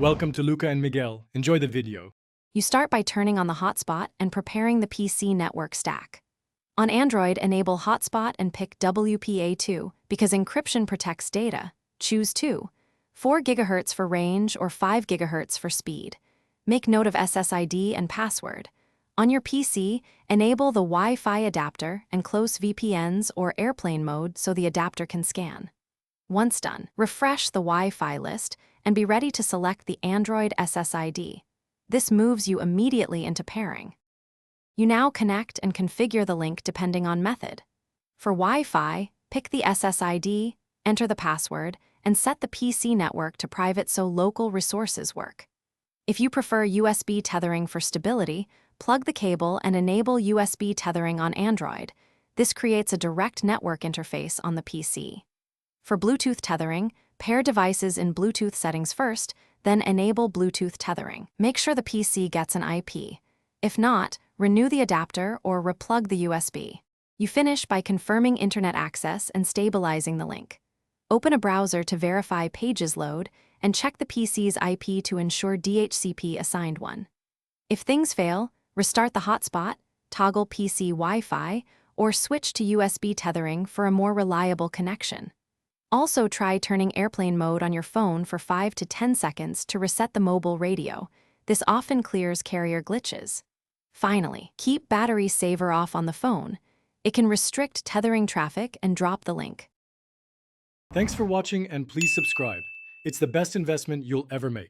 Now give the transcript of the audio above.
Welcome to Luca and Miguel. Enjoy the video. You start by turning on the hotspot and preparing the PC network stack. On Android, enable hotspot and pick WPA2 because encryption protects data. Choose 2, 4 GHz for range or 5 GHz for speed. Make note of SSID and password. On your PC, enable the Wi-Fi adapter and close VPNs or airplane mode so the adapter can scan. Once done, refresh the Wi-Fi list and be ready to select the Android SSID. This moves you immediately into pairing. You now connect and configure the link depending on method. For Wi-Fi, pick the SSID, enter the password, and set the PC network to private so local resources work. If you prefer USB tethering for stability, plug the cable and enable USB tethering on Android. This creates a direct network interface on the PC. For Bluetooth tethering, pair devices in Bluetooth settings first, then enable Bluetooth tethering. Make sure the PC gets an IP. If not, renew the adapter or replug the USB. You finish by confirming internet access and stabilizing the link. Open a browser to verify pages load and check the PC's IP to ensure DHCP assigned one. If things fail, restart the hotspot, toggle PC Wi-Fi, or switch to USB tethering for a more reliable connection. Also try turning airplane mode on your phone for 5 to 10 seconds to reset the mobile radio. This often clears carrier glitches. Finally, keep battery saver off on the phone. It can restrict tethering traffic and drop the link. Thanks for watching and please subscribe. It's the best investment you'll ever make.